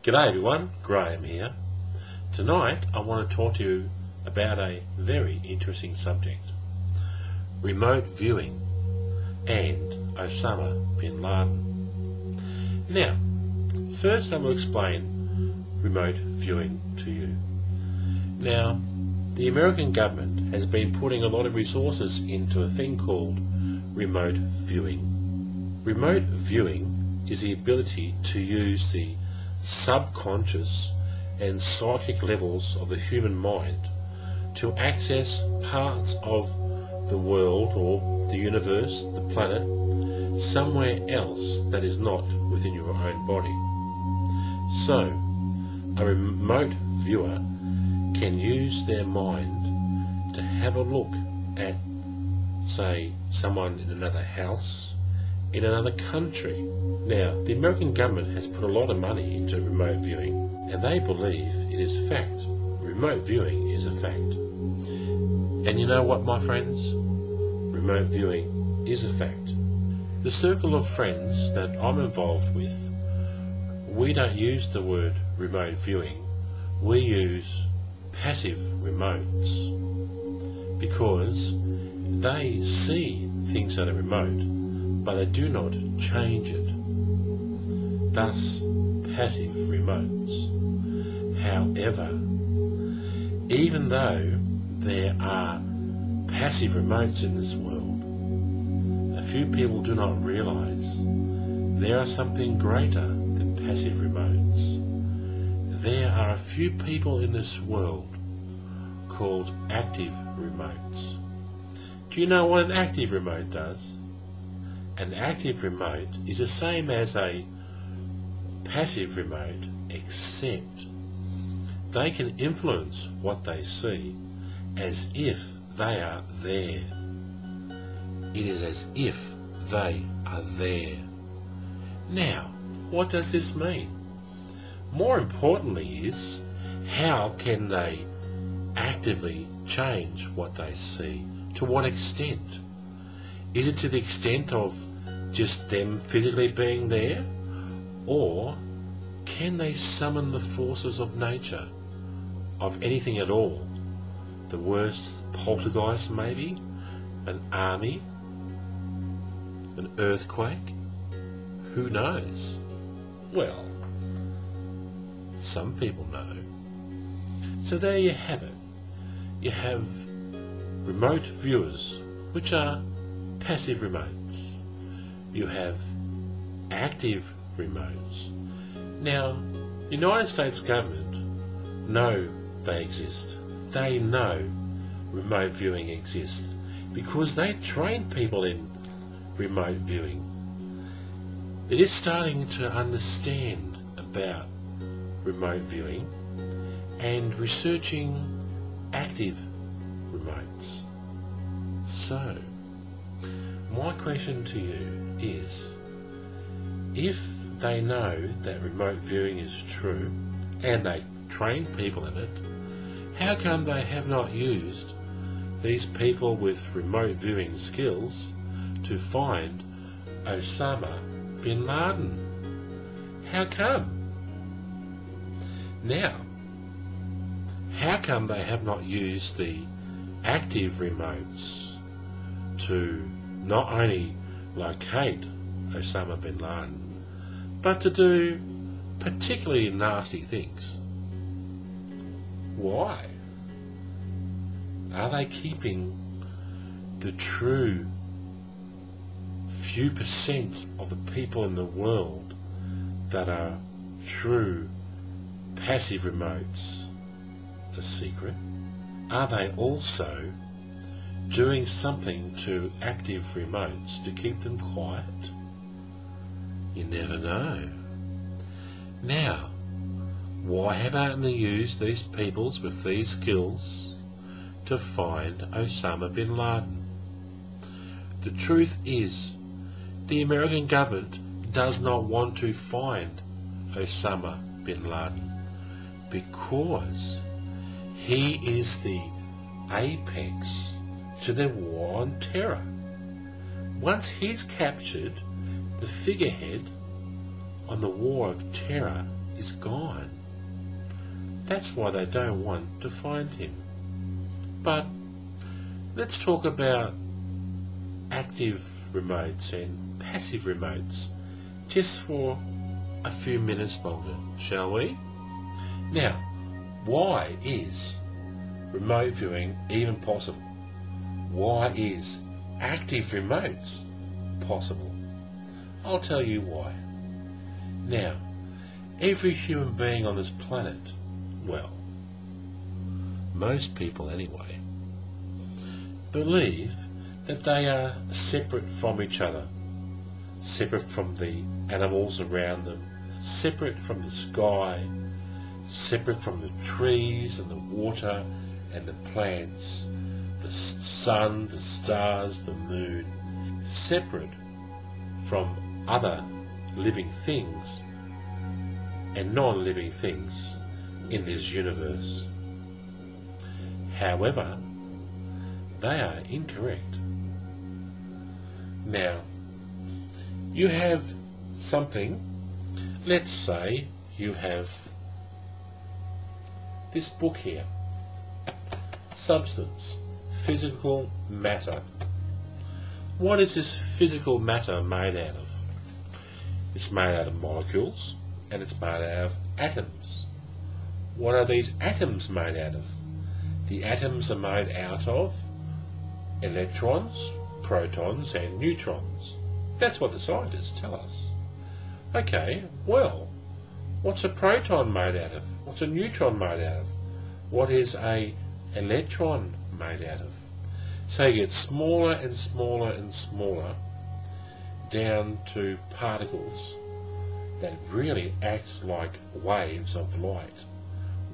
G'day everyone, Graham here. Tonight I want to talk to you about a very interesting subject. Remote viewing and Osama Bin Laden. Now, first I will explain remote viewing to you. Now, the American government has been putting a lot of resources into a thing called remote viewing. Remote viewing is the ability to use the subconscious and psychic levels of the human mind to access parts of the world or the universe, the planet, somewhere else that is not within your own body. So, a remote viewer can use their mind to have a look at, say, someone in another house, in another country. Now, the American government has put a lot of money into remote viewing, and they believe it is fact. Remote viewing is a fact. And you know what, my friends? Remote viewing is a fact. The circle of friends that I'm involved with, we don't use the word remote viewing. We use passive remotes, because they see things that are remote, but they do not change it. Thus, passive remotes. However, even though there are passive remotes in this world, a few people do not realise there are something greater than passive remotes. There are a few people in this world called active remotes. Do you know what an active remote does? An active remote is the same as a passive remote, except they can influence what they see as if they are there. It is as if they are there. Now, what does this mean? More importantly is, how can they actively change what they see? To what extent? Is it to the extent of just them physically being there? Or can they summon the forces of nature, of anything at all? The worst poltergeist maybe? An army? An earthquake? Who knows? Well, some people know. So there you have it. You have remote viewers, which are passive remotes. You have active remotes. Now, the United States government know they exist. They know remote viewing exists because they train people in remote viewing. They're just starting to understand about remote viewing and researching active remotes. So, my question to you is, if they know that remote viewing is true and they train people in it, how come they have not used these people with remote viewing skills to find Osama Bin Laden? How come? Now, how come they have not used the active remotes to not only locate Osama Bin Laden, but to do particularly nasty things? Why? Are they keeping the true few percent of the people in the world that are true passive remotes a secret? Are they also doing something to active remotes to keep them quiet? You never know. Now, why haven't they used these peoples with these skills to find Osama Bin Laden? The truth is, the American government does not want to find Osama Bin Laden because he is the apex to the war on terror. Once he's captured, the figurehead on the war of terror is gone. That's why they don't want to find him. But let's talk about active remotes and passive remotes just for a few minutes longer, shall we? Now, why is remote viewing even possible? Why is active remotes possible? I'll tell you why. Now, every human being on this planet, well, most people anyway, believe that they are separate from each other, separate from the animals around them, separate from the sky, separate from the trees and the water and the plants, the sun, the stars, the moon, separate from other living things and non-living things in this universe. However, they are incorrect. Now, you have something, let's say you have this book here, substance, physical matter. What is this physical matter made out of? It's made out of molecules and it's made out of atoms. What are these atoms made out of? The atoms are made out of electrons, protons and neutrons. That's what the scientists tell us. Okay, well, what's a proton made out of? What's a neutron made out of? What is a electron made out of? So you get smaller and smaller and smaller down to particles that really act like waves of light,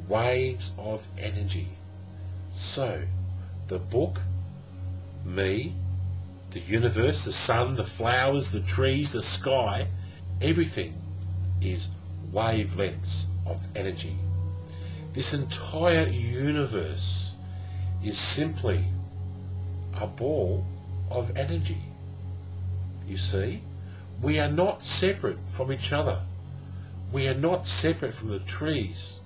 waves of energy. So the book, me, the universe, the sun, the flowers, the trees, the sky, everything is wavelengths of energy. This entire universe is simply a ball of energy. You see, we are not separate from each other. We are not separate from the trees,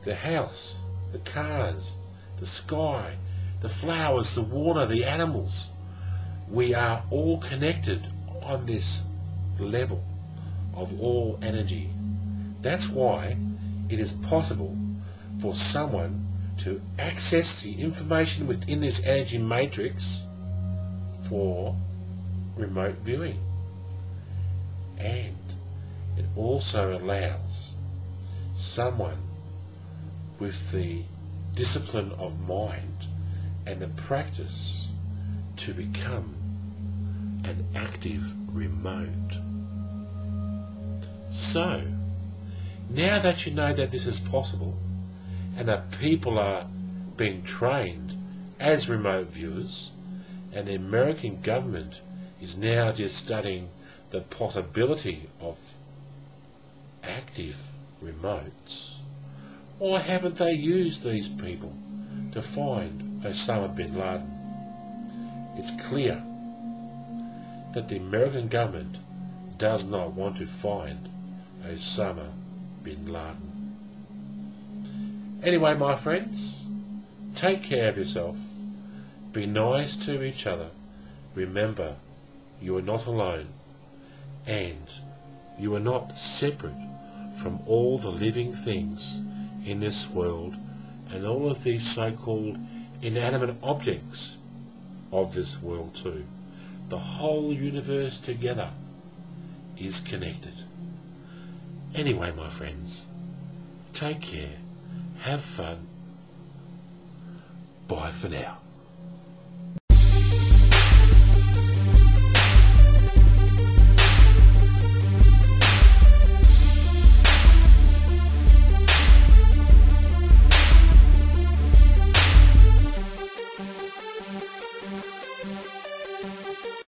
the house, the cars, the sky, the flowers, the water, the animals. We are all connected on this level of all energy. That's why it is possible for someone to access the information within this energy matrix for remote viewing. And it also allows someone with the discipline of mind and the practice to become an active remote. So, now that you know that this is possible and that people are being trained as remote viewers, and the American government is now just studying the possibility of active remotes, why haven't they used these people to find Osama Bin Laden? It's clear that the American government does not want to find Osama Bin Laden. Anyway, my friends, take care of yourself, be nice to each other, remember you are not alone, and you are not separate from all the living things in this world and all of these so-called inanimate objects of this world too. The whole universe together is connected. Anyway, my friends, take care, have fun, bye for now.